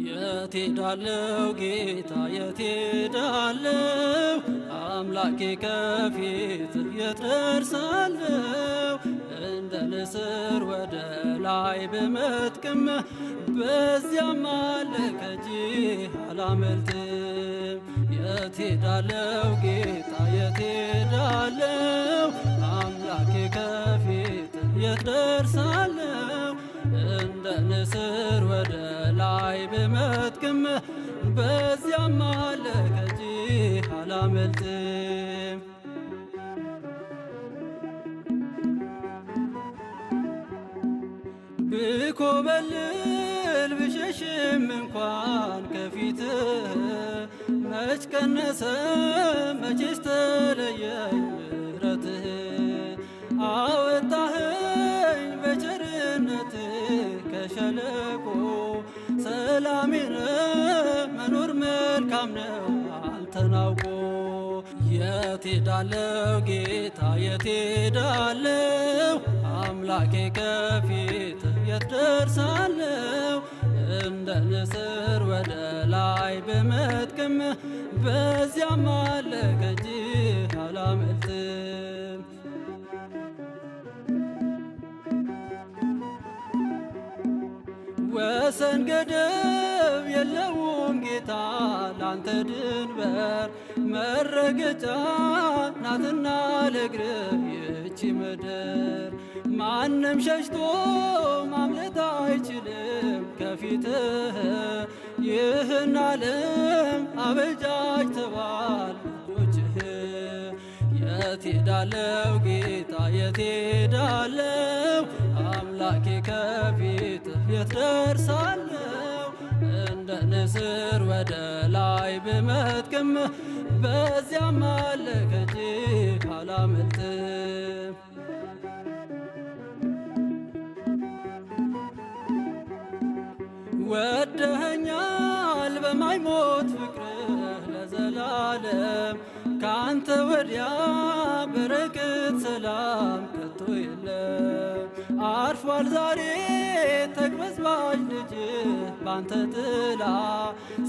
የት ሄዳለሁ ጌታ የት ሄዳለሁ? አምላኬ ከፊትህ የት ደርሳለሁ? እንደ ንስር ወደ ላይ ብመጥቅም በዚያም አለ ከእጅህ አላመልጥም። የት ሄዳለሁ ጌታ የት ሄዳለሁ? አምላኬ ከፊትህ የት ደርሳለሁ? እንደ ንስር ወደ ላይ ብመጥቅም በዚያም አለ ከእጅህ አላመልጥም። ብኮበልል ብሸሽም እንኳን ከፊትህ መች ቀነሰ መቼስ ተለየኝ ምሕረትህ። አወጣኸኝ በቸርነትህ ከሸለቆ ሰላሜን መኖር መልካም ነው አንተን አውቆ። የት ሄዳለሁ ጌታ የት ሄዳለሁ? አምላኬ ከፊትህ የት ደርሳለሁ? እንደ ንስር ወደ ላይ ብመጥቅም በዚያም አለ ከእጅህ አላመልጥም። ወሰን ገደብ የለውም ጌታ ላንተ ድንበር፣ መረገጫ ናትና ለእግርህ ይህች ምድር። ማንም ሸሽቶ ማምለጥ አይችልም ከፊትህ። ይህን ዓለም አበጃጅተዋል እጆችህ። የት ሄዳለሁ ጌታ የት ሄዳለሁ? አምላኬ ከፊትህ የት ደርሳለሁ? እንደ ንስር ወደ ላይ ብመጥቅም በዚያም አለ ከእጅህ አላመልጥም። ወደኸኛል በማይሞት ፍቅርህ ለዘላለም። ካንተ ወዲያ በረከት ሰላም ከቶ የለም። አርፏል ዛሬ ተቅበዝባዥ ልጅህ ባንተ ጥላ።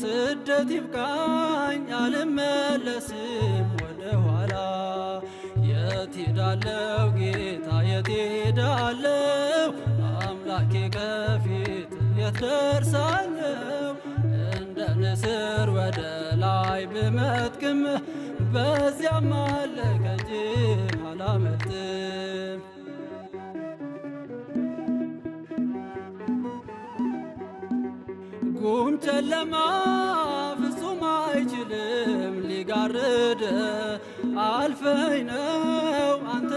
ስደት ይብቃኝ አልመለስም ወደ ኋላ። የት ሄዳለሁ ጌታ የት ሄዳለሁ? አምላኬ ከፊትህ የት ደርሳለሁ? እንደ ንስር ወደ ላይ ብመጥቅም በዚያም አለ ከእጅህ አላመልጥም። ጉም ጨለማ ፍጹም አይችልም ሊጋርድ። አልፈኝ ነው አንተ